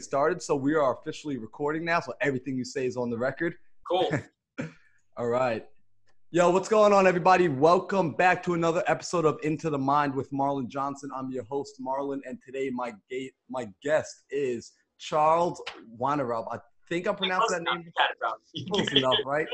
Started, so we are officially recording now, so everything you say is on the record. Cool. All right. Yo, what's going on, everybody? Welcome back to another episode of Into the Mind with Marlon Johnson. I'm your host, Marlon, and today my guest is Charles Wannerub. I think I'm pronouncing that name close enough, right?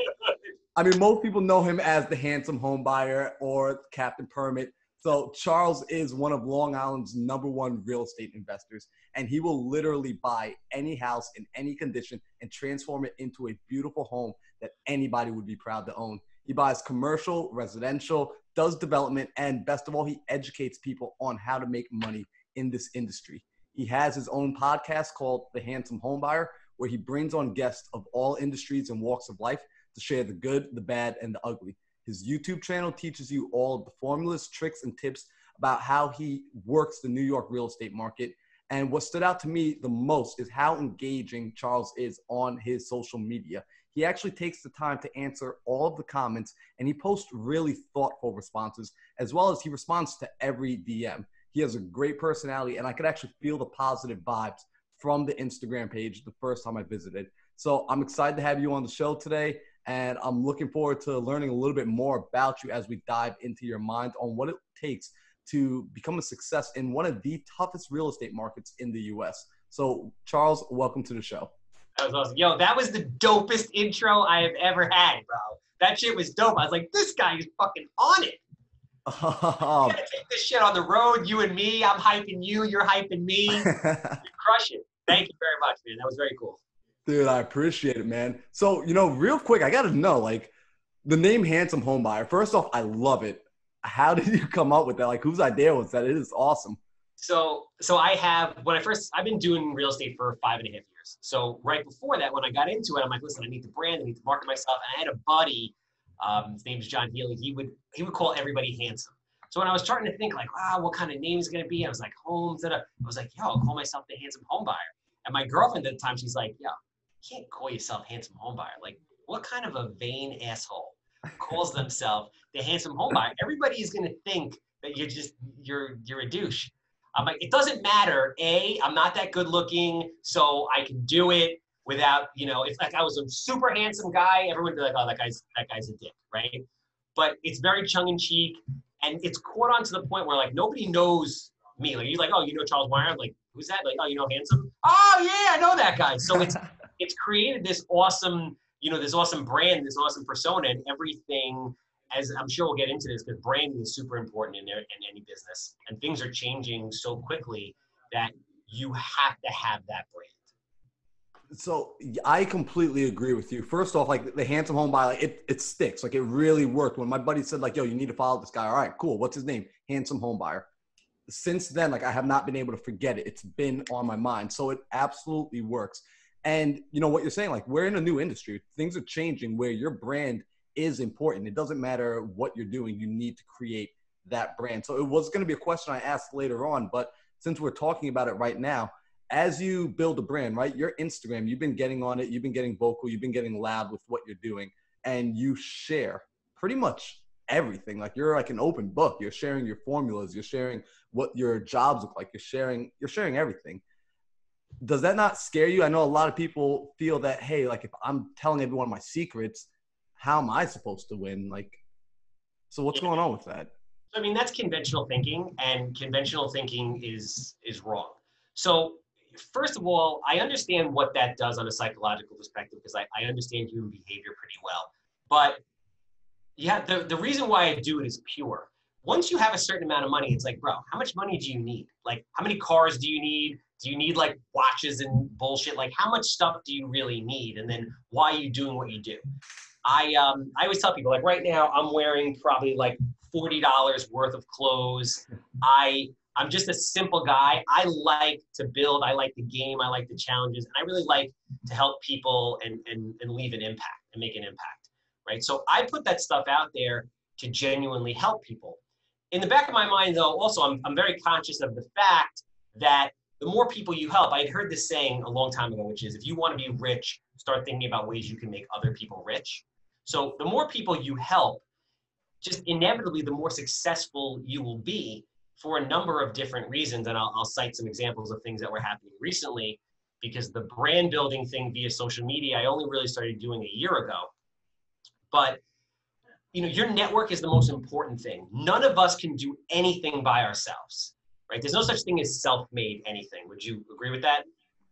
I mean, most people know him as the handsome home buyer or Captain Permit. So Charles is one of Long Island's #1 real estate investors, and he will literally buy any house in any condition and transform it into a beautiful home that anybody would be proud to own. He buys commercial, residential, does development, and best of all, he educates people on how to make money in this industry. He has his own podcast called The Handsome Homebuyer, where he brings on guests of all industries and walks of life to share the good, the bad, and the ugly. His YouTube channel teaches you all of the formulas, tricks, and tips about how he works the New York real estate market. And what stood out to me the most is how engaging Charles is on his social media. He actually takes the time to answer all of the comments, and he posts really thoughtful responses, as well as he responds to every DM. He has a great personality, and I could actually feel the positive vibes from the Instagram page the first time I visited. So I'm excited to have you on the show today, and I'm looking forward to learning a little bit more about you as we dive into your mind on what it takes to become a success in one of the toughest real estate markets in the U.S. So, Charles, welcome to the show. That was awesome. Yo, that was the dopest intro I have ever had, bro. That shit was dope. I was like, this guy is fucking on it. You gotta take this shit on the road, you and me. I'm hyping you, you're hyping me. You crush it. Thank you very much, man. That was very cool. Dude, I appreciate it, man. So, real quick, I got to know, the name Handsome Homebuyer. First off, I love it. How did you come up with that? Like, whose idea was that? It is awesome. So I've been doing real estate for 5.5 years. So right before that, when I got into it, I'm like, listen, I need the brand, I need to market myself. And I had a buddy, his name's John Healy. He would call everybody handsome. So when I was starting to think like, what kind of name is it going to be? I was like, Holmes. I was like, yo, I'll call myself the Handsome Homebuyer. And my girlfriend at the time, she's like, yo, you can't call yourself Handsome Homebuyer. Like, what kind of a vain asshole calls themselves the Handsome Homebuyer? Everybody is going to think that you're a douche. I'm like, it doesn't matter. I'm not that good looking, so I can do it without, if like I was a super handsome guy, everyone would be like, oh, that guy's a dick, right? But it's very tongue in cheek, and it's caught on to the point where like nobody knows me. Like, you're like, oh, Charles Wire? I'm like, who's that? Like, oh, Handsome? Oh yeah, I know that guy. So it's created this awesome, this awesome brand, this awesome persona, and everything. As I'm sure we'll get into this, because branding is super important in any business, and things are changing so quickly that you have to have that brand. So I completely agree with you. First off, like the Handsome Homebuyer, it sticks. Like it really worked. When my buddy said like, yo, you need to follow this guy. All right, cool. What's his name? Handsome Homebuyer. Since then, like I have not been able to forget it. It's been on my mind. So it absolutely works. And what you're saying, like we're in a new industry. Things are changing where your brand is important. It doesn't matter what you're doing. You need to create that brand. So it was going to be a question I asked later on, but since we're talking about it right now, as you build a brand, right, your Instagram, you've been getting on it, you've been getting vocal, you've been getting loud with what you're doing, and you share pretty much everything. Like you're like an open book. You're sharing your formulas, you're sharing what your jobs look like, you're sharing everything. Does that not scare you? I know a lot of people feel that, hey, like if I'm telling everyone my secrets, how am I supposed to win? Like, so what's going on with that? I mean, that's conventional thinking, and conventional thinking is wrong. So first of all, I understand what that does on a psychological perspective, because I understand human behavior pretty well. But yeah, the reason why I do it is pure. Once you have a certain amount of money, it's like, bro, how much money do you need? Like, how many cars do you need? Do you need like watches and bullshit? Like, how much stuff do you really need? And then why are you doing what you do? I always tell people, like right now, I'm wearing probably like $40 worth of clothes. I'm just a simple guy. I like to build. I like the game. I like the challenges. And I really like to help people and leave an impact and make an impact, right? So I put that stuff out there to genuinely help people. In the back of my mind, though, also, I'm very conscious of the fact that the more people you help, I had heard this saying a long time ago, which is if you want to be rich, start thinking about ways you can make other people rich. So the more people you help, just inevitably, the more successful you will be for a number of different reasons. And I'll cite some examples of things that were happening recently. because the brand building thing via social media, I only really started doing a year ago. But your network is the most important thing. None of us can do anything by ourselves, right? There's no such thing as self-made anything. Would you agree with that?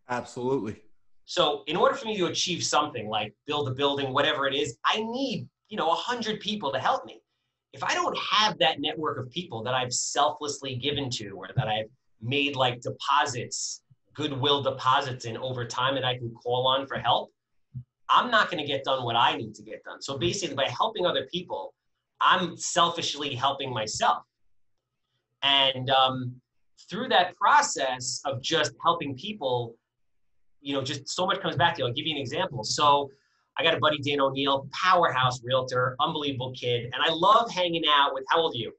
Absolutely. So in order for me to achieve something like build a building, whatever it is, I need, 100 people to help me. If I don't have that network of people that I've selflessly given to, or that I've made like deposits, goodwill deposits in over time that I can call on for help, I'm not going to get done what I need to get done. So basically, by helping other people, I'm selfishly helping myself. And through that process of just helping people, just so much comes back to you. I'll give you an example. So I got a buddy, Dan O'Neill, powerhouse realtor, unbelievable kid. And I love hanging out with, how old are you?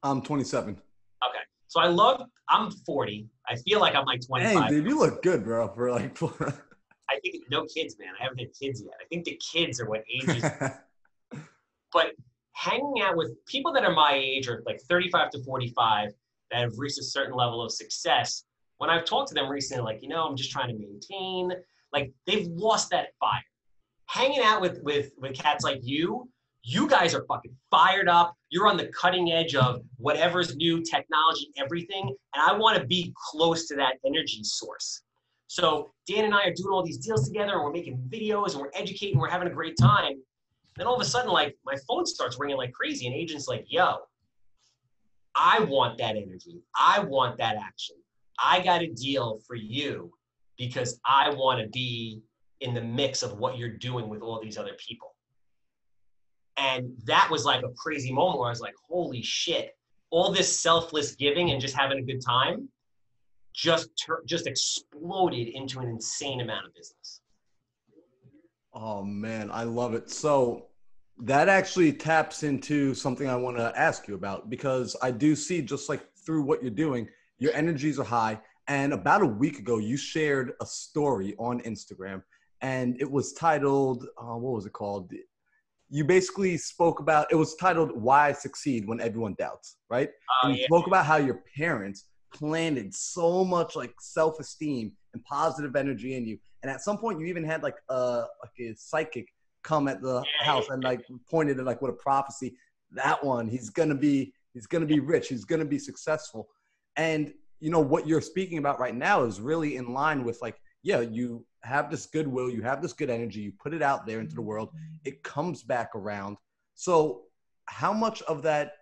I'm 27. Okay. So I'm 40. I feel like I'm like 25. Hey, dude, you look good, bro. For like, I think no kids, man. I haven't had kids yet. I think the kids are what ages. But hanging out with people that are my age, or like 35 to 45, that have reached a certain level of success, when I've talked to them recently, like, I'm just trying to maintain, like, they've lost that fire. Hanging out with cats like you guys are fucking fired up. You're on the cutting edge of whatever's new, technology, everything. And I want to be close to that energy source. So Dan and I are doing all these deals together, and we're making videos, and we're educating, we're having a great time. Then all of a sudden, like, my phone starts ringing like crazy, and agents like, yo, I want that energy. I want that action. I got a deal for you because I want to be in the mix of what you're doing with all these other people. And that was like a crazy moment where I was like, holy shit, all this selfless giving and just having a good time just exploded into an insane amount of business. Oh man, I love it. So that actually taps into something I want to ask you about, because I do see, just like through what you're doing, your energies are high. And about a week ago, you shared a story on Instagram, and it was titled, what was it called? You basically spoke about, it was titled "Why I Succeed When Everyone Doubts," right? And you spoke about how your parents planted so much like self-esteem and positive energy in you. And at some point you even had like a psychic come at the house and like pointed at like what a prophecy, that one, he's going to be rich. He's going to be successful. And what you're speaking about right now is really in line with like, yeah, you have this goodwill, you have this good energy, you put it out there into the world, it comes back around. So how much of that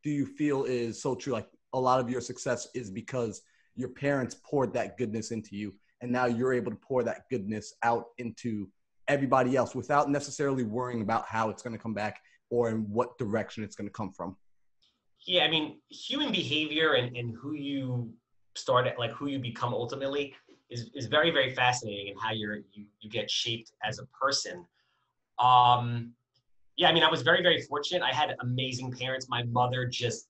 do you feel is so true? Like, a lot of your success is because your parents poured that goodness into you, and now you're able to pour that goodness out into everybody else without necessarily worrying about how it's going to come back or in what direction it's going to come from. Yeah, I mean, human behavior and who you start at, like who you become ultimately, is very, very fascinating, and how you get shaped as a person. Yeah, I mean, I was very, very fortunate. I had amazing parents. My mother just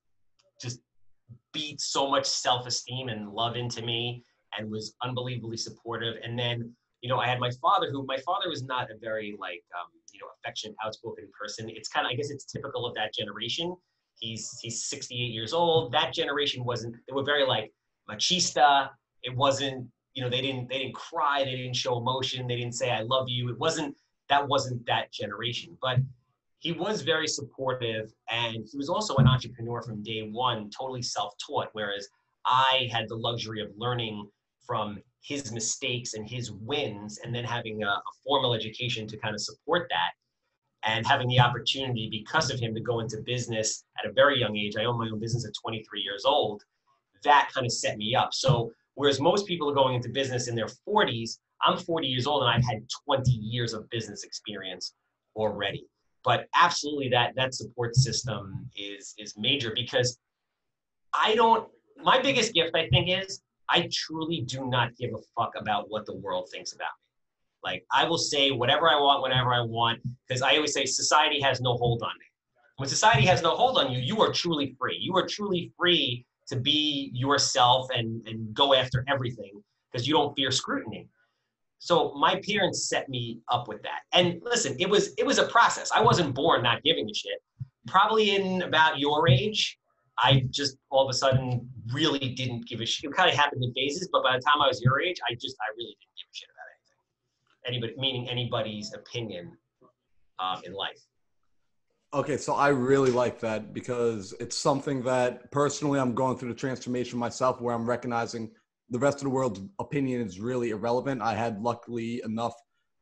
beat so much self-esteem and love into me, and was unbelievably supportive. And then, I had my father, was not a very like, affectionate, outspoken person. It's kind of, I guess it's typical of that generation. He's 68 years old. That generation they were very like machista. It wasn't, they didn't cry. They didn't show emotion. They didn't say, I love you. That wasn't that generation. But he was very supportive, and he was also an entrepreneur from day one, totally self-taught, whereas I had the luxury of learning from his mistakes and his wins, and then having a formal education to kind of support that, and having the opportunity because of him to go into business at a very young age. I own my own business at 23 years old. That kind of set me up. So whereas most people are going into business in their 40s, I'm 40 years old, and I've had 20 years of business experience already. But absolutely, that support system is major, because my biggest gift, I think, is I truly do not give a fuck about what the world thinks about me. Like, I will say whatever I want, whenever I want, because I always say society has no hold on me. When society has no hold on you, you are truly free. You are truly free to be yourself and go after everything, because you don't fear scrutiny. So my parents set me up with that. And listen, it was a process. I wasn't born not giving a shit. Probably in about your age, I just all of a sudden really didn't give a shit. It kind of happened in phases, but by the time I was your age, I really didn't give a anybody, meaning anybody's opinion in life. Okay, so I really like that because it's something that personally I'm going through the transformation myself where I'm recognizing the rest of the world's opinion is really irrelevant. I had luckily enough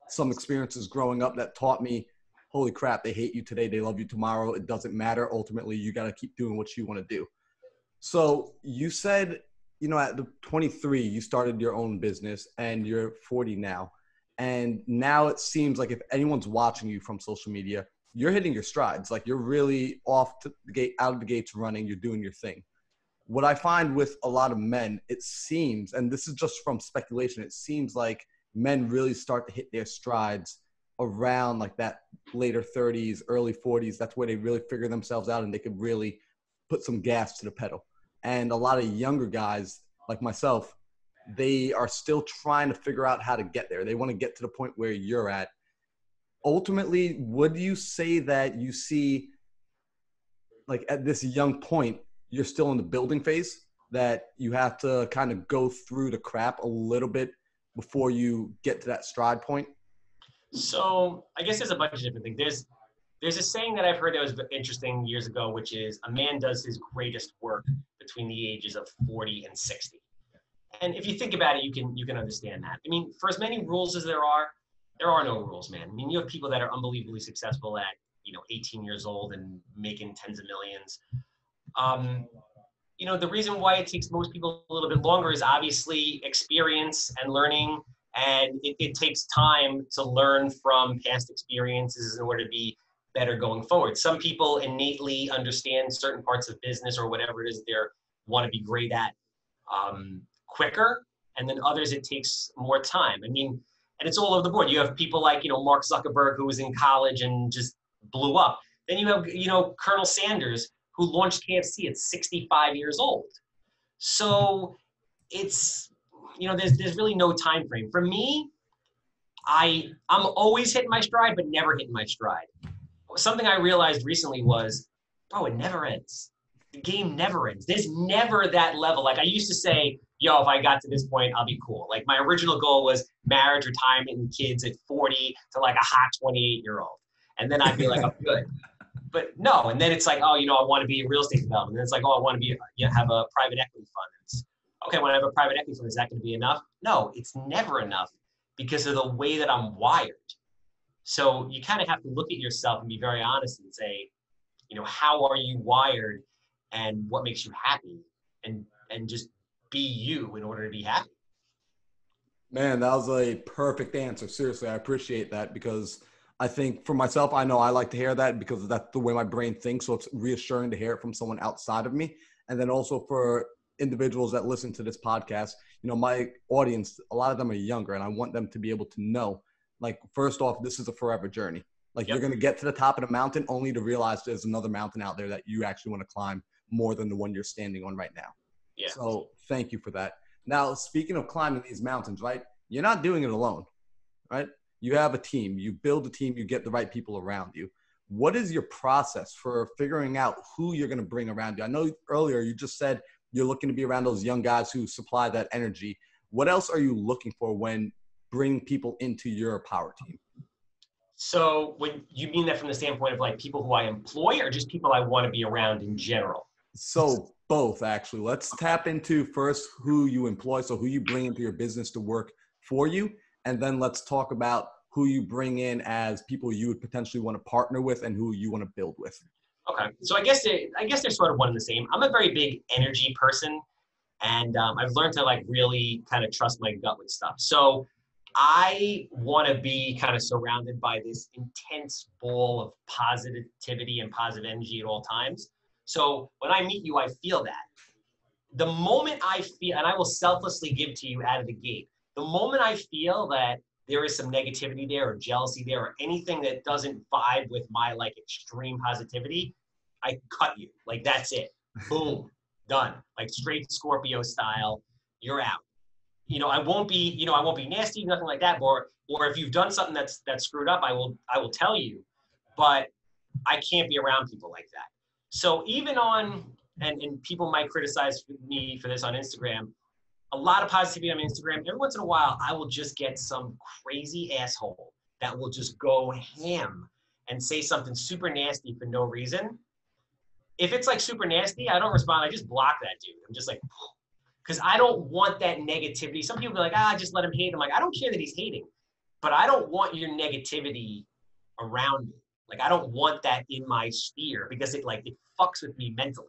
some experiences growing up that taught me, holy crap, they hate you today, they love you tomorrow. It doesn't matter. Ultimately, you got to keep doing what you want to do. So you said, at the 23, you started your own business and you're 40 now. And now it seems like if anyone's watching you from social media, you're hitting your strides. Like you're really off to the gate, out of the gates running, you're doing your thing. What I find with a lot of men, it seems, and this is just from speculation, it seems like men really start to hit their strides around like that later 30s, early 40s. That's where they really figure themselves out and they could really put some gas to the pedal. And a lot of younger guys like myself, they are still trying to figure out how to get there. They want to get to the point where you're at. Ultimately, would you say that you see, like at this young point, you're still in the building phase, that you have to kind of go through the crap a little bit before you get to that stride point? So I guess there's a bunch of different things. There's a saying that I've heard that was interesting years ago, which is a man does his greatest work between the ages of 40 and 60. And if you think about it, you can understand that. I mean, for as many rules as there are no rules, man. I mean, you have people that are unbelievably successful at 18 years old and making tens of millions. The reason why it takes most people a little bit longer is obviously experience and learning. And it takes time to learn from past experiences in order to be better going forward. Some people innately understand certain parts of business or whatever it is they want to be great at quicker. And then others, it takes more time. I mean, and it's all over the board. You have people like, Mark Zuckerberg, who was in college and just blew up. Then you have, Colonel Sanders, who launched KFC at 65 years old. So it's, there's really no time frame. For me, I'm always hitting my stride, but never hitting my stride. Something I realized recently was, bro, it never ends. The game never ends. There's never that level. Like I used to say, yo, if I got to this point, I'll be cool. Like my original goal was marriage, retirement, and kids at 40 to like a hot 28-year-old. And then I'd be like, I'm good. But no, and then it's like, oh, I want to be in real estate development. And then it's like, oh, I want to be, have a private equity fund. It's okay. When I have a private equity fund, is that going to be enough? No, it's never enough because of the way that I'm wired. So you kind of have to look at yourself and be very honest and say, how are you wired and what makes you happy, and just be you in order to be happy. Man, that was a perfect answer. Seriously, I appreciate that because I think for myself, I know I like to hear that because that's the way my brain thinks. So it's reassuring to hear it from someone outside of me. And then also for individuals that listen to this podcast, my audience, a lot of them are younger and I want them to be able to know, like, first off, this is a forever journey. Like You're going to get to the top of the mountain only to realize there's another mountain out there that you actually want to climb more than the one you're standing on right now. Yeah. So thank you for that. Now, speaking of climbing these mountains, right? You're not doing it alone, right? You have a team, you build a team, you get the right people around you. What is your process for figuring out who you're going to bring around you? I know earlier you just said you're looking to be around those young guys who supply that energy. What else are you looking for when bringing people into your power team? So when you mean that from the standpoint of like people who I employ or just people I want to be around in general? So both, actually. Let's tap into first who you employ, so who you bring into your business to work for you. And then let's talk about who you bring in as people you would potentially want to partner with and who you want to build with. Okay. So I guess they're sort of one and the same. I'm a very big energy person, and I've learned to like really kind of trust my gut with stuff. So I want to be kind of surrounded by this intense ball of positivity and positive energy at all times. So when I meet you, I feel that. The moment I feel, and I will selflessly give to you out of the gate, the moment I feel that there is some negativity there or jealousy there or anything that doesn't vibe with my like extreme positivity, I cut you. Like that's it. Boom. Done. Like straight Scorpio style, you're out. I won't be nasty, nothing like that. Or if you've done something that's screwed up, I will tell you. But I can't be around people like that. So even on, and people might criticize me for this on Instagram, a lot of positivity on Instagram. Every once in a while, I will just get some crazy asshole that will just go ham and say something super nasty for no reason. If it's like super nasty, I don't respond. I just block that dude. I'm just like, because I don't want that negativity. Some people be like, just let him hate. I'm like, I don't care that he's hating, but I don't want your negativity around me. Like, I don't want that in my sphere because it fucks with me mentally.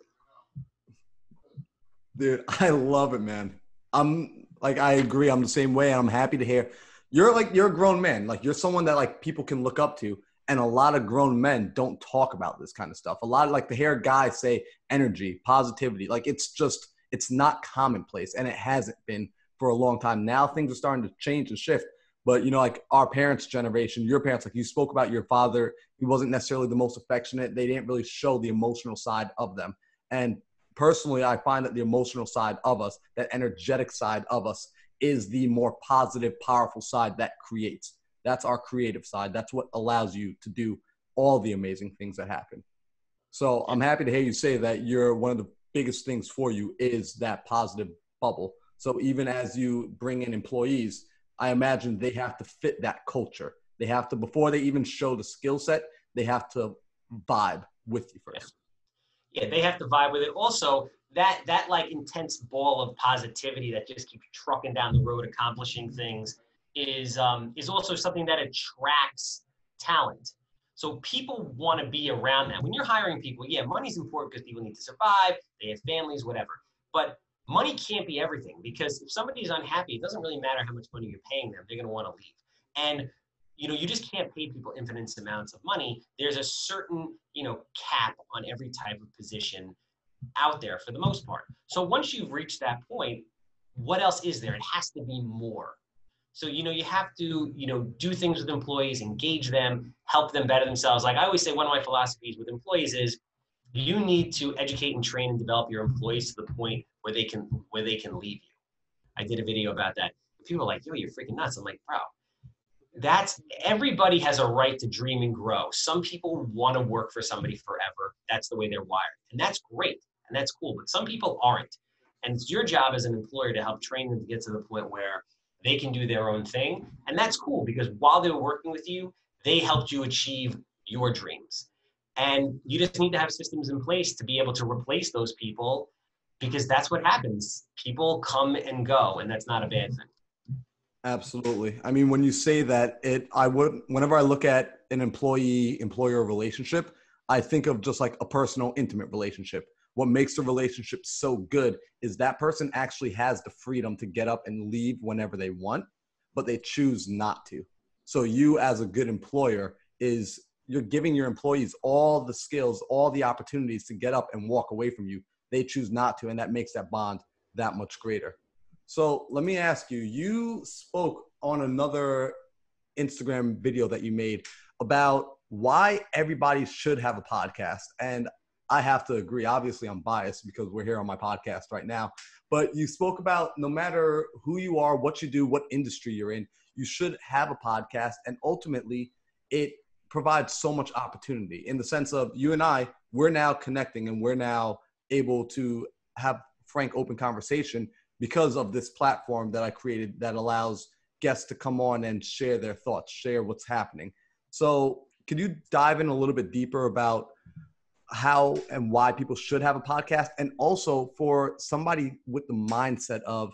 Dude, I love it, man. I agree. I'm the same way. And I'm happy to hear you're a grown man. Like, you're someone that like people can look up to. And a lot of grown men don't talk about this kind of stuff. A lot of like to hear guys say energy, positivity, like it's not commonplace. And it hasn't been for a long time. Now things are starting to change and shift. But, like our parents' generation, your parents, like you spoke about your father, he wasn't necessarily the most affectionate. They didn't really show the emotional side of them. And personally, I find that the emotional side of us, that energetic side of us, is the more positive, powerful side that creates. That's our creative side. That's what allows you to do all the amazing things that happen. So I'm happy to hear you say that one of the biggest things for you is that positive bubble. So even as you bring in employees, I imagine they have to fit that culture. They have to, before they even show the skill set, they have to vibe with you first. Yeah, they have to vibe with it. Also, that like intense ball of positivity that just keeps trucking down the road, accomplishing things, is also something that attracts talent. So people want to be around that. When you're hiring people, yeah, money's important because people need to survive, they have families, whatever. But money can't be everything, because if somebody's unhappy, it doesn't really matter how much money you're paying them. They're going to want to leave. And you just can't pay people infinite amounts of money. There's a certain, cap on every type of position out there for the most part. So once you've reached that point, what else is there? It has to be more. So, you have to, do things with employees, engage them, help them better themselves. Like I always say, one of my philosophies with employees is you need to educate and train and develop your employees to the point where they can leave you. I did a video about that. People are like, yo, you're freaking nuts. I'm like, bro, everybody has a right to dream and grow. Some people want to work for somebody forever. That's the way they're wired. And that's great. And that's cool. But some people aren't. And it's your job as an employer to help train them to get to the point where they can do their own thing. And that's cool, because while they were working with you, they helped you achieve your dreams. And you just need to have systems in place to be able to replace those people, because that's what happens. People come and go, and that's not a bad thing. Absolutely. I mean, when you say that, whenever I look at an employee-employer relationship, I think of just like a personal, intimate relationship. What makes the relationship so good is that person actually has the freedom to get up and leave whenever they want, but they choose not to. So you, as a good employer, you're giving your employees all the skills, all the opportunities to get up and walk away from you. They choose not to, and that makes that bond that much greater. So let me ask you, you spoke on another Instagram video that you made about why everybody should have a podcast. And I have to agree. Obviously, I'm biased because we're here on my podcast right now. But you spoke about no matter who you are, what you do, what industry you're in, you should have a podcast. And ultimately, it provides so much opportunity in the sense of you and I, we're now connecting and we're now able to have frank, open conversation because of this platform that I created that allows guests to come on and share their thoughts, share what's happening. So could you dive in a little bit deeper about how and why people should have a podcast? And also for somebody with the mindset of,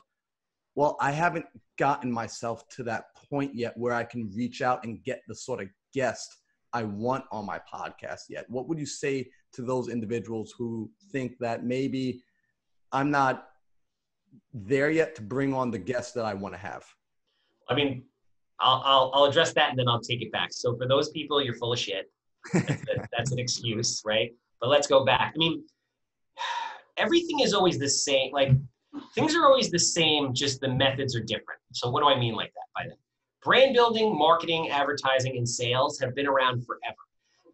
well, I haven't gotten myself to that point yet where I can reach out and get the sort of guest I want on my podcast yet. What would you say to those individuals who think that maybe I'm not there yet to bring on the guests that I want to have? I mean, I'll address that and then I'll take it back. So for those people, you're full of shit. That's an excuse, right? But let's go back. I mean, everything is always the same. Like, things are always the same, just the methods are different. So what do I mean like that by that? Brand building, marketing, advertising, and sales have been around forever.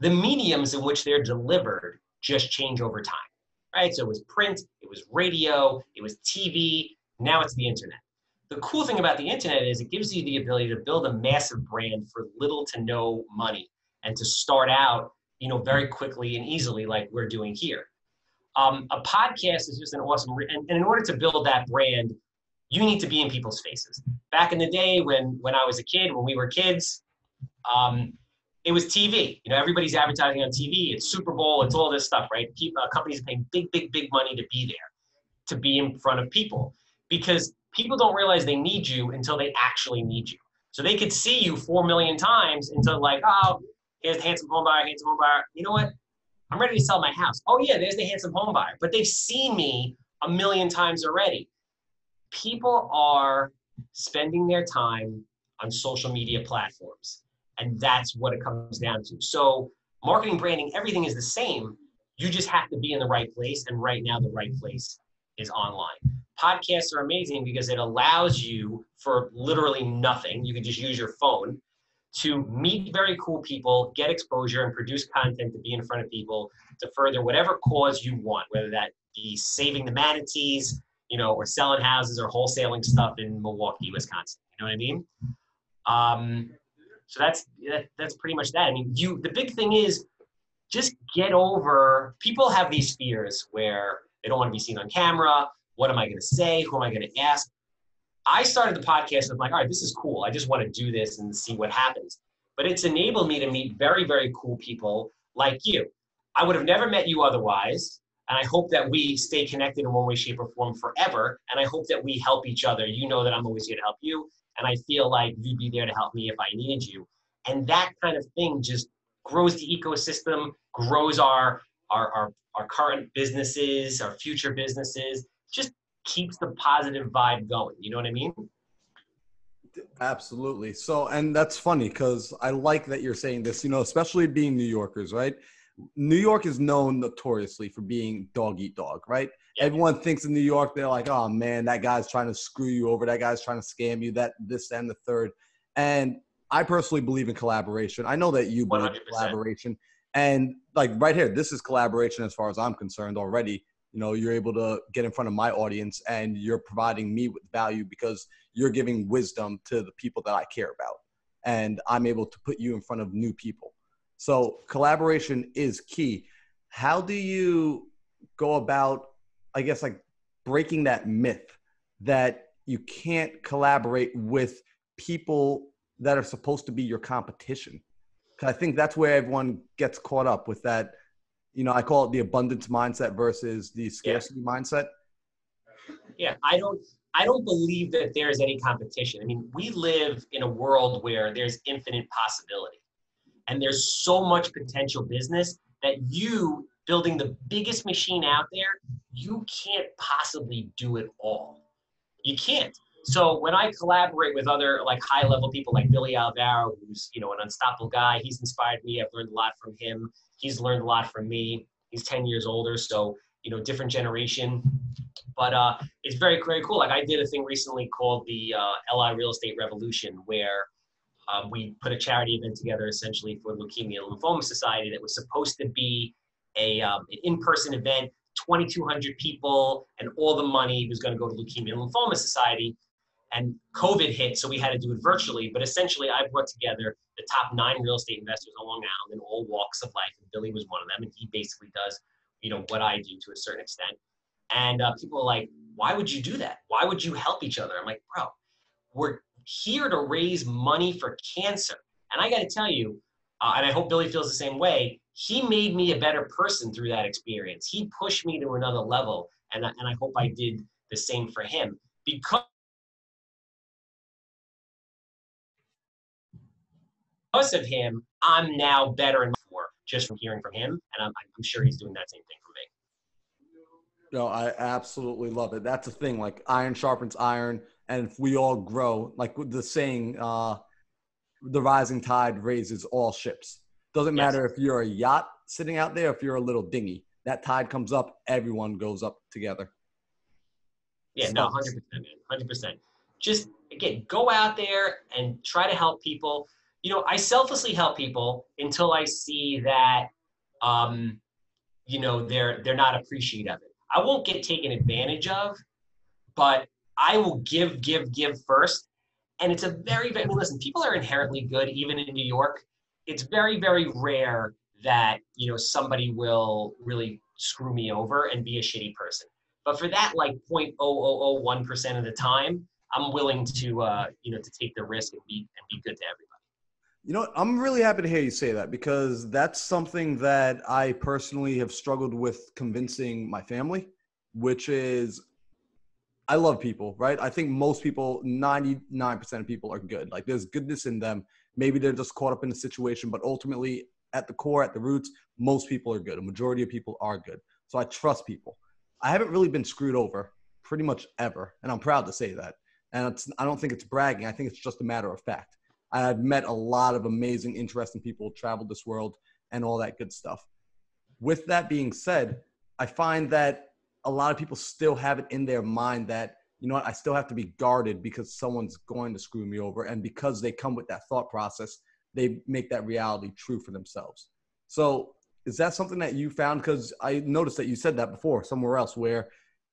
The mediums in which they're delivered just change over time, right? So it was print, it was radio, it was TV, now it's the internet. The cool thing about the internet is it gives you the ability to build a massive brand for little to no money and to start out, very quickly and easily like we're doing here. A podcast is just an awesome, and in order to build that brand, you need to be in people's faces. Back in the day when I was a kid, when we were kids, it was TV. You know, everybody's advertising on TV. It's Super Bowl. It's all this stuff, right? Companies are paying big money to be there, to be in front of people, because people don't realize they need you until they actually need you. So they could see you 4 million times until like, oh, here's the handsome home buyer, handsome home buyer. You know what? I'm ready to sell my house. Oh yeah, there's the handsome home buyer. But they've seen me a million times already. People are spending their time on social media platforms, and that's what it comes down to. So marketing, branding, everything is the same. You just have to be in the right place, and right now the right place is online. Podcasts are amazing because it allows you, for literally nothing, you can just use your phone to meet very cool people, get exposure, and produce content to be in front of people to further whatever cause you want, whether that be saving the manatees, you know, or selling houses or wholesaling stuff in Milwaukee, Wisconsin. You know what I mean? So that's pretty much that. I mean, the big thing is just get over, people have these fears where they don't want to be seen on camera. What am I going to say? Who am I going to ask? I started the podcast with like, all right, this is cool. I just want to do this and see what happens. But it's enabled me to meet very, very cool people like you. I would have never met you otherwise. And I hope that we stay connected in one way, shape, or form forever. And I hope that we help each other. You know that I'm always here to help you. And I feel like you'd be there to help me if I needed you. And that kind of thing just grows the ecosystem, grows our current businesses, our future businesses, just keeps the positive vibe going. You know what I mean? Absolutely. So, and that's funny because I like that you're saying this, you know, especially being New Yorkers, right? New York is known notoriously for being dog eat dog, right? Yeah. Everyone thinks in New York, they're like, oh man, that guy's trying to screw you over. That guy's trying to scam you, that, this, and the third. And I personally believe in collaboration. I know that you believe 100%. in collaboration. And like right here, this is collaboration as far as I'm concerned already. You know, you're able to get in front of my audience and you're providing me with value because you're giving wisdom to the people that I care about. And I'm able to put you in front of new people. So collaboration is key. How do you go about, I guess, like breaking that myth that you can't collaborate with people that are supposed to be your competition? Because I think that's where everyone gets caught up with that. You know, I call it the abundance mindset versus the scarcity mindset. Yeah, I don't believe that there's any competition. I mean, we live in a world where there's infinite possibility. And there's so much potential business that you building the biggest machine out there, you can't possibly do it all. You can't. So when I collaborate with other like high level people like Billy Alvaro, who's, you know, an unstoppable guy, he's inspired me. I've learned a lot from him. He's learned a lot from me. He's 10 years older. So, you know, different generation, but it's very, very cool. Like I did a thing recently called the LI Real Estate Revolution, where we put a charity event together essentially for Leukemia and Lymphoma Society that was supposed to be an in-person event, 2,200 people, and all the money was going to go to Leukemia and Lymphoma Society. And COVID hit, so we had to do it virtually. But essentially, I brought together the top 9 real estate investors on Long Island in all walks of life. And Billy was one of them, and he basically does, you know, what I do to a certain extent. And people are like, why would you do that? Why would you help each other? I'm like, bro, we're here to raise money for cancer. And I got to tell you, and I hope Billy feels the same way, he made me a better person through that experience. He pushed me to another level. And I hope I did the same for him. Because of him, I'm now better and more just from hearing from him. And I'm sure he's doing that same thing for me. No, I absolutely love it. That's the thing, like iron sharpens iron. And if we all grow, like the saying, the rising tide raises all ships. Doesn't matter if you're a yacht sitting out there, if you're a little dinghy, that tide comes up, everyone goes up together. Yeah, no, 100%, man, 100%. Just, again, go out there and try to help people. You know, I selflessly help people until I see that, you know, they're not appreciative of it. I won't get taken advantage of, but I will give first. And it's a very, very, I mean, listen, people are inherently good, even in New York. It's very, very rare that, you know, somebody will really screw me over and be a shitty person. But for that like 0.0001% of the time, I'm willing to to take the risk and be good to everybody. You know what? I'm really happy to hear you say that, because that's something that I personally have struggled with convincing my family, which is I love people, right? I think most people, 99% of people are good. Like there's goodness in them. Maybe they're just caught up in the situation, but ultimately at the core, at the roots, most people are good. A majority of people are good. So I trust people. I haven't really been screwed over pretty much ever. And I'm proud to say that. And I don't think it's bragging. I think it's just a matter of fact. I've met a lot of amazing, interesting people, traveled this world and all that good stuff. With that being said, I find that a lot of people still have it in their mind that, you know what, I still have to be guarded because someone's going to screw me over. And because they come with that thought process, they make that reality true for themselves. So is that something that you found? Because I noticed that you said that before somewhere else, where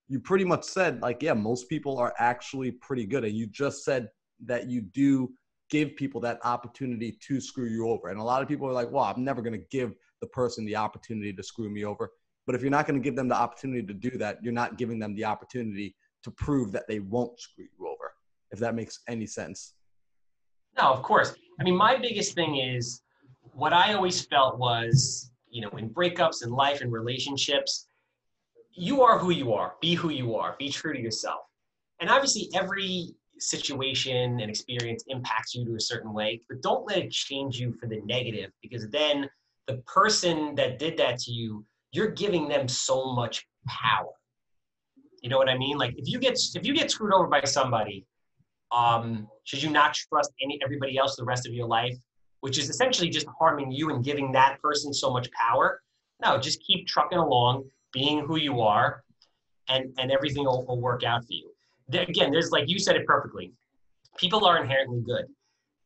you pretty much said like, yeah, most people are actually pretty good. And you just said that you do give people that opportunity to screw you over. And a lot of people are like, well, I'm never going to give the person the opportunity to screw me over. But if you're not going to give them the opportunity to do that, you're not giving them the opportunity to prove that they won't screw you over, if that makes any sense. No, of course. I mean, my biggest thing is what I always felt was, in breakups and life and relationships, you are who you are. Be who you are. Be true to yourself. And obviously, every situation and experience impacts you to a certain way, but don't let it change you for the negative, because then the person that did that to you, you're giving them so much power. You know what I mean? Like if you get screwed over by somebody, should you not trust everybody else the rest of your life, which is essentially just harming you and giving that person so much power? No, just keep trucking along, being who you are, and everything will work out for you. Again, there's, like you said it perfectly, people are inherently good.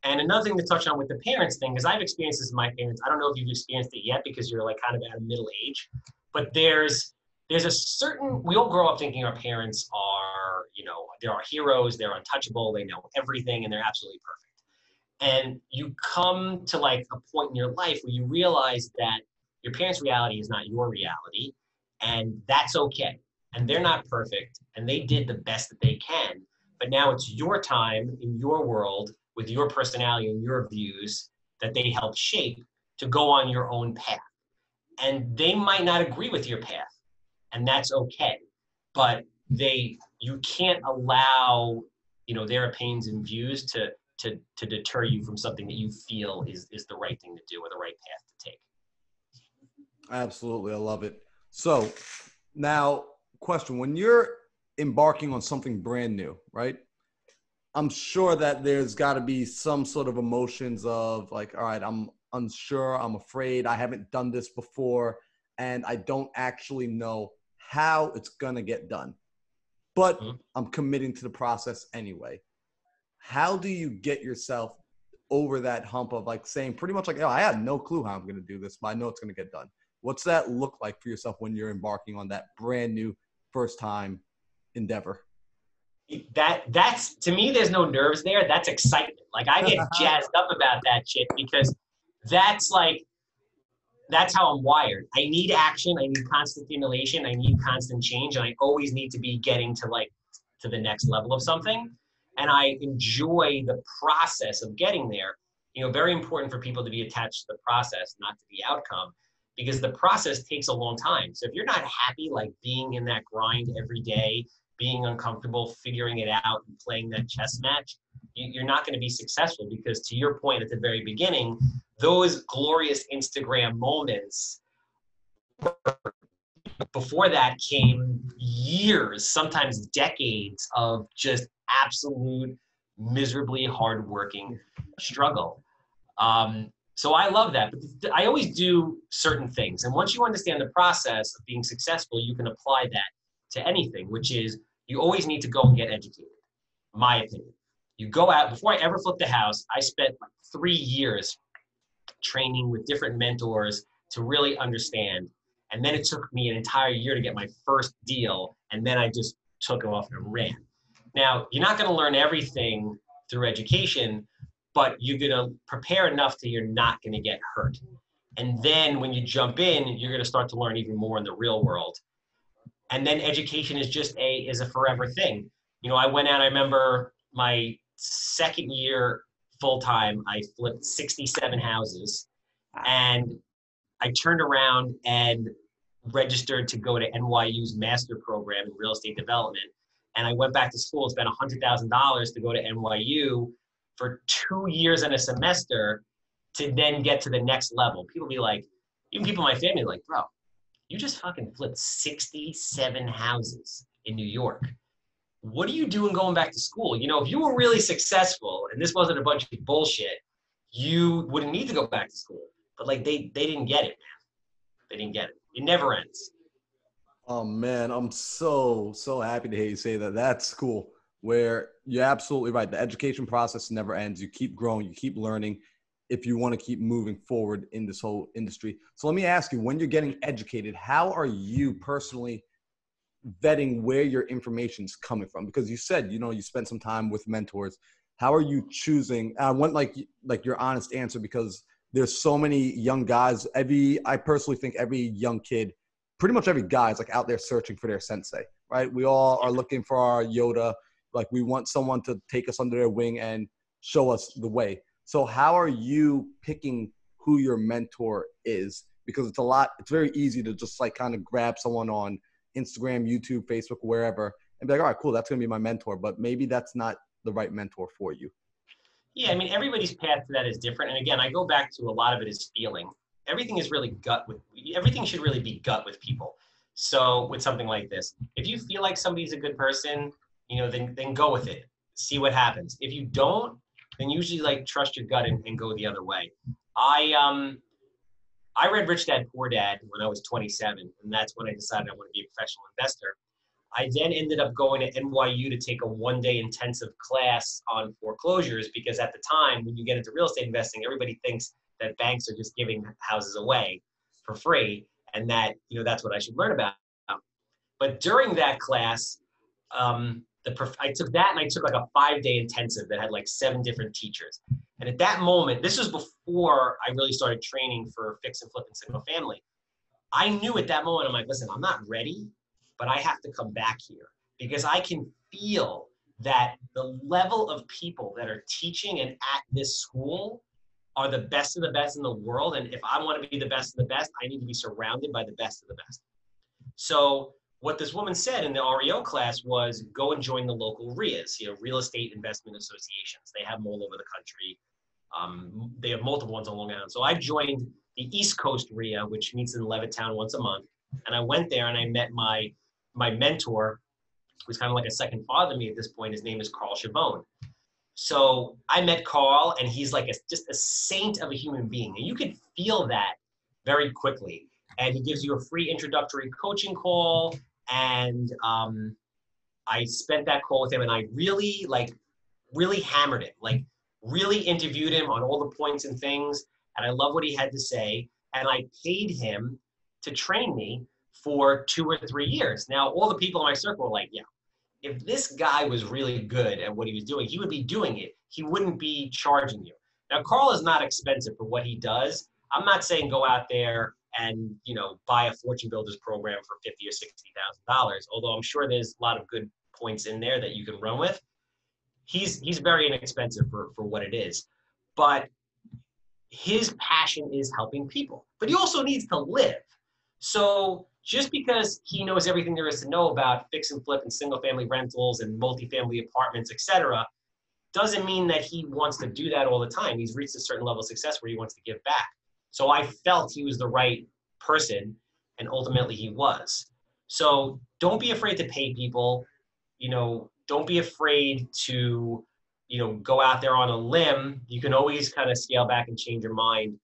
And another thing to touch on with the parents thing, because I've experienced this with my parents. I don't know if you've experienced it yet because you're like kind of at a middle age, but there's a certain, we all grow up thinking our parents are, they're our heroes, they're untouchable, they know everything, and they're absolutely perfect. And you come to like a point in your life where you realize that your parents' reality is not your reality, and that's okay. And they're not perfect, and they did the best that they can. But now it's your time in your world with your personality and your views that they help shape to go on your own path. And they might not agree with your path, and that's okay. But you can't allow, their opinions and views to deter you from something that you feel is the right thing to do or the right path to take. Absolutely. I love it. So now, question, when you're embarking on something brand new, right? I'm sure that there's got to be some sort of emotions of like, all right, I'm unsure, I'm afraid, I haven't done this before, and I don't actually know how it's going to get done. But I'm committing to the process anyway. How do you get yourself over that hump of like saying pretty much like, oh, I have no clue how I'm going to do this, but I know it's going to get done? What's that look like for yourself when you're embarking on that brand new first time endeavor? That's to me, there's no nerves there. That's excitement. Like I get jazzed up about that shit because that's like, that's how I'm wired. I need action. I need constant stimulation. I need constant change. And I always need to be getting to the next level of something. And I enjoy the process of getting there. Very important for people to be attached to the process, not to the outcome, because the process takes a long time. So if you're not happy, like being in that grind every day, being uncomfortable, figuring it out and playing that chess match, you're not going to be successful, because to your point at the very beginning, those glorious Instagram moments, before that came years, sometimes decades of just absolute miserably hardworking struggle. So I love that, but I always do certain things. And once you understand the process of being successful, you can apply that to anything, which is you always need to go and get educated, my opinion. You go out, before I ever flipped a house, I spent like 3 years training with different mentors to really understand. And then it took me an entire year to get my first deal. And then I just took off and ran. Now, you're not going to learn everything through education, but you're going to prepare enough that you're not going to get hurt. And then when you jump in, you're going to start to learn even more in the real world. And then education is just is a forever thing. You know, I went out, I remember my second year full time, I flipped 67 houses, and I turned around and registered to go to NYU's master program in real estate development. And I went back to school, spent $100,000 to go to NYU for 2 years and a semester to then get to the next level. People be like, even people in my family are like, bro, you just fucking flipped 67 houses in New York. What are you doing going back to school? You know, if you were really successful and this wasn't a bunch of bullshit, you wouldn't need to go back to school. But like they didn't get it, man. They didn't get it. It never ends. Oh man, I'm so happy to hear you say that. That's cool. Where you're absolutely right. The education process never ends. You keep growing, you keep learning if you want to keep moving forward in this whole industry. So let me ask you, when you're getting educated, how are you personally vetting where your information is coming from? Because you said, you know, you spent some time with mentors. How are you choosing? I want like your honest answer, because there's so many young guys. I personally think every young kid, pretty much every guy is like out there searching for their sensei, right? We all are looking for our Yoda. Like we want someone to take us under their wing and show us the way. So how are you picking who your mentor is? Because it's very easy to just like kind of grab someone on Instagram, YouTube, Facebook, wherever, and be like, all right, cool, that's going to be my mentor. But maybe that's not the right mentor for you. Yeah, I mean, everybody's path to that is different. And again, I go back to a lot of it is feeling. Everything is really everything should really be gut with people. So with something like this, if you feel like somebody's a good person, you know, then go with it. See what happens. If you don't, then usually like trust your gut and go the other way. I read Rich Dad Poor Dad when I was 27, and that's when I decided I want to be a professional investor. I then ended up going to NYU to take a one-day intensive class on foreclosures, because at the time, when you get into real estate investing, everybody thinks that banks are just giving houses away for free, and that, you know, that's what I should learn about. But during that class, I took that and I took like a 5-day intensive that had like 7 different teachers. And at that moment, this was before I really started training for fix and flip and single family. I knew at that moment, I'm like, listen, I'm not ready, but I have to come back here, because I can feel that the level of people that are teaching and at this school are the best of the best in the world. And if I want to be the best of the best, I need to be surrounded by the best of the best. So what this woman said in the REO class was, go and join the local RIAs, you know, real estate investment associations. They have them all over the country. They have multiple ones on Long Island. So I joined the East Coast RIA, which meets in Levittown once a month. And I went there and I met my mentor, who's kind of like a second father to me at this point. His name is Carl Chabon. So I met Carl, and he's like just a saint of a human being. And you could feel that very quickly. And he gives you a free introductory coaching call. And I spent that call with him, and I really hammered it, like really interviewed him on all the points and things. And I love what he had to say. And I paid him to train me for 2 or 3 years. Now, all the people in my circle were like, yeah, if this guy was really good at what he was doing, he would be doing it. He wouldn't be charging you. Now, Carl is not expensive for what he does. I'm not saying go out there and, you know, buy a Fortune Builders program for $50,000 or $60,000, although I'm sure there's a lot of good points in there that you can run with. He's very inexpensive for what it is. But his passion is helping people. But he also needs to live. So just because he knows everything there is to know about fix and flip and single family rentals and multifamily apartments, etc., doesn't mean that he wants to do that all the time. He's reached a certain level of success where he wants to give back. So I felt he was the right person, and ultimately he was. So don't be afraid to pay people. You know, don't be afraid to, you know, go out there on a limb. You can always kind of scale back and change your mind.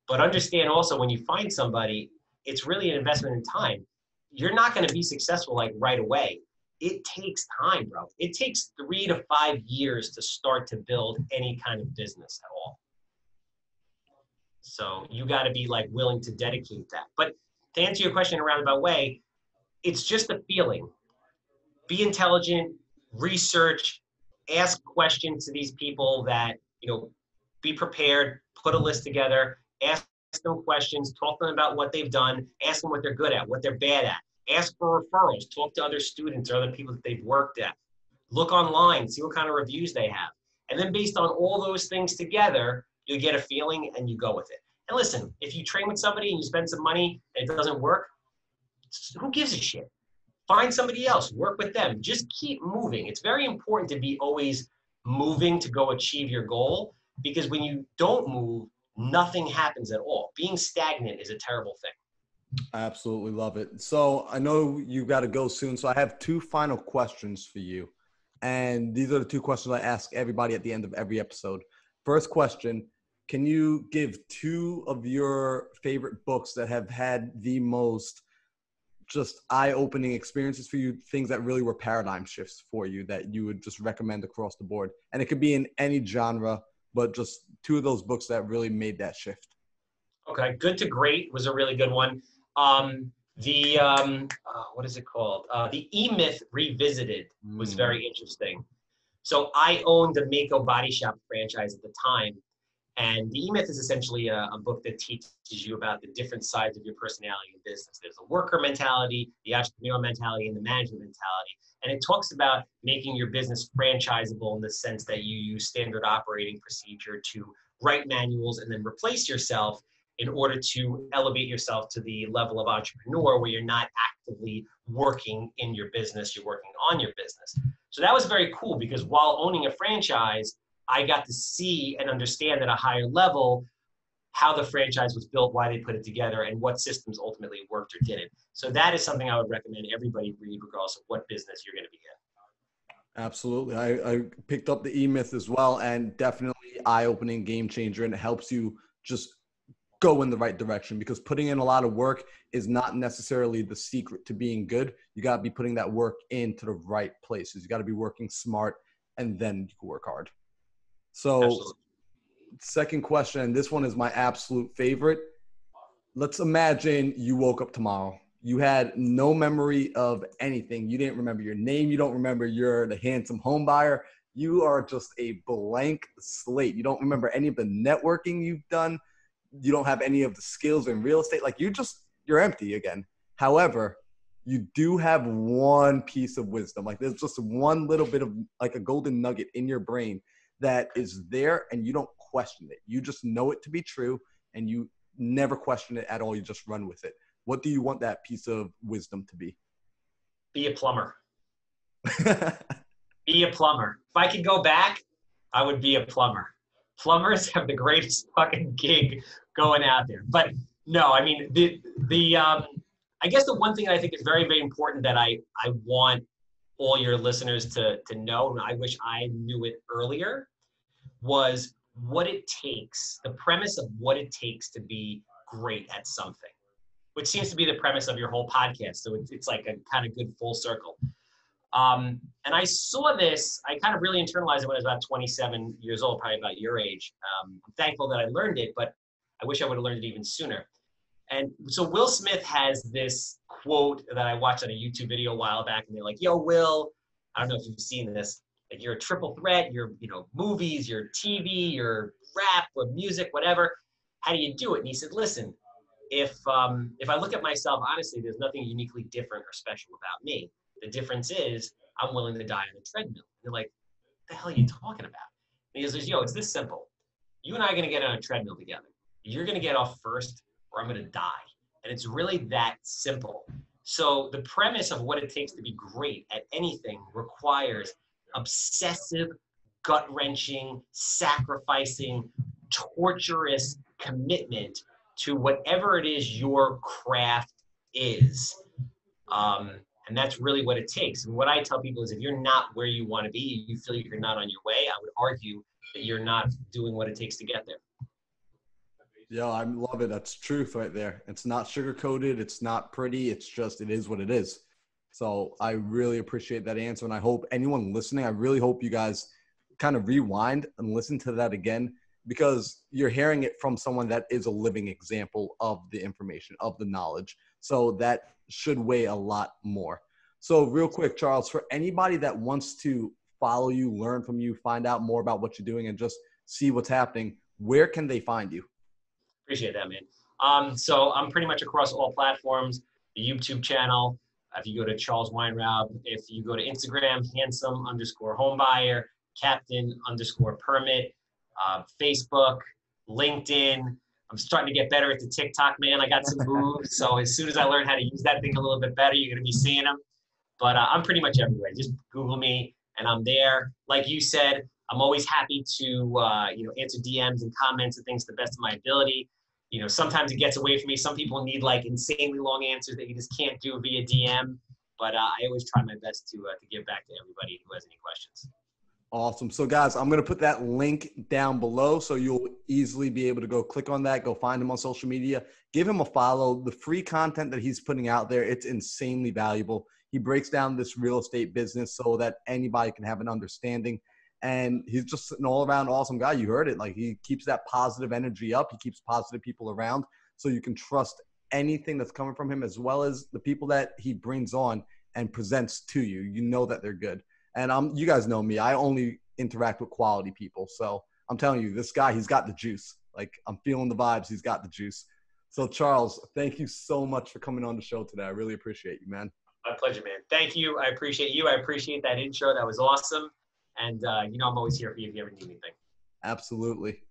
But understand also, when you find somebody, it's really an investment in time. You're not going to be successful like right away. It takes time, bro. It takes 3 to 5 years to start to build any kind of business at all. So you got to be like willing to dedicate that. But to answer your question in a roundabout way, it's just a feeling. Be intelligent, research, ask questions to these people that, you know, be prepared, put a list together, ask them questions, talk to them about what they've done, ask them what they're good at, what they're bad at, Ask for referrals. Talk to other students or other people that they've worked at. Look online, see what kind of reviews they have. And then based on all those things together, you get a feeling and you go with it. And listen, if you train with somebody and you spend some money and it doesn't work, who gives a shit? Find somebody else, work with them. Just keep moving. It's very important to be always moving to go achieve your goal, because when you don't move, nothing happens at all. Being stagnant is a terrible thing. I absolutely love it. So I know you got to go soon. So I have two final questions for you. And these are the two questions I ask everybody at the end of every episode. First question, can you give two of your favorite books that have had the most just eye-opening experiences for you, things that really were paradigm shifts for you that you would just recommend across the board? And it could be in any genre, but just two of those books that really made that shift. Okay, Good to Great was a really good one. What is it called? The E-Myth Revisited was very interesting. So I owned the Mako Body Shop franchise at the time. And the E-Myth is essentially a book that teaches you about the different sides of your personality in business. There's the worker mentality, the entrepreneur mentality, and the management mentality. And it talks about making your business franchisable in the sense that you use standard operating procedure to write manuals and then replace yourself in order to elevate yourself to the level of entrepreneur where you're not actively working in your business, you're working on your business. So that was very cool, because while owning a franchise, I got to see and understand at a higher level how the franchise was built, why they put it together, and what systems ultimately worked or didn't. So that is something I would recommend everybody read, regardless of what business you're going to be in. Absolutely. I picked up the E-Myth as well, and definitely eye-opening, game changer, and it helps you just go in the right direction, because putting in a lot of work is not necessarily the secret to being good. You got to be putting that work into the right places. You got to be working smart, and then you can work hard. So Absolutely. Second question, and this one is my absolute favorite. Let's imagine you woke up tomorrow. You had no memory of anything. You didn't remember your name. You don't remember you're the handsome home buyer. You are just a blank slate. You don't remember any of the networking you've done. You don't have any of the skills in real estate. Like you're empty again. However, you do have one piece of wisdom. Like there's just one little bit of like a golden nugget in your brain that is there, and you don't question it. You just know it to be true, and you never question it at all. You just run with it. What do you want that piece of wisdom to be? Be a plumber. Be a plumber. If I could go back, I would be a plumber. Plumbers have the greatest fucking gig going out there. But no, I mean, I guess the one thing that I think is very, very important that I want all your listeners to know, and I wish I knew it earlier, was what it takes, the premise of what it takes to be great at something, which seems to be the premise of your whole podcast. So it's like a kind of good full circle. And I saw this, I kind of really internalized it when I was about 27 years old, probably about your age. I'm thankful that I learned it, but I wish I would have learned it even sooner. And so Will Smith has this quote that I watched on a YouTube video a while back, and they're like, yo, Will, I don't know if you've seen this, like you're a triple threat, you're, movies, you're TV, you're rap or music, whatever. How do you do it? And he said, listen, if I look at myself, honestly, there's nothing uniquely different or special about me. The difference is I'm willing to die on a treadmill. And they're like, what the hell are you talking about? And he says, yo, it's this simple. You and I are going to get on a treadmill together. You're going to get off first, or I'm going to die. And it's really that simple. So the premise of what it takes to be great at anything requires obsessive, gut-wrenching, sacrificing, torturous commitment to whatever it is your craft is. And that's really what it takes. And what I tell people is if you're not where you want to be, you feel you're not on your way, I would argue that you're not doing what it takes to get there. Yeah, I love it. That's truth right there. It's not sugar-coated. It's not pretty. It's just, it is what it is. So I really appreciate that answer. And I hope anyone listening, I really hope you guys kind of rewind and listen to that again, because you're hearing it from someone that is a living example of the information, of the knowledge. So that should weigh a lot more. So real quick, Charles, for anybody that wants to follow you, learn from you, find out more about what you're doing, and just see what's happening, where can they find you? Appreciate that, man. So I'm pretty much across all platforms, the YouTube channel, If you go to Charles Weinraub, if you go to Instagram, handsome_homebuyer, captain_permit, Facebook, LinkedIn. I'm starting to get better at the TikTok, man. I got some moves. So as soon as I learn how to use that thing a little bit better, you're going to be seeing them. But I'm pretty much everywhere. Just Google me and I'm there. Like you said, I'm always happy to, answer DMs and comments and things to the best of my ability. Sometimes it gets away from me. Some people need like insanely long answers that you just can't do via DM. But I always try my best to give back to everybody who has any questions. Awesome. So guys, I'm going to put that link down below so you'll easily be able to go click on that, go find him on social media, give him a follow. The free content that he's putting out there, it's insanely valuable. He breaks down this real estate business so that anybody can have an understanding. And he's just an all-around awesome guy. You heard it. Like, he keeps that positive energy up. He keeps positive people around, so you can trust anything that's coming from him, as well as the people that he brings on and presents to you. You know that they're good. And you guys know me. I only interact with quality people. So I'm telling you, this guy, he's got the juice. Like, I'm feeling the vibes. He's got the juice. So Charles, thank you so much for coming on the show today. I really appreciate you, man. My pleasure, man. Thank you. I appreciate you. I appreciate that intro. That was awesome. And, I'm always here for you if you ever need anything. Absolutely.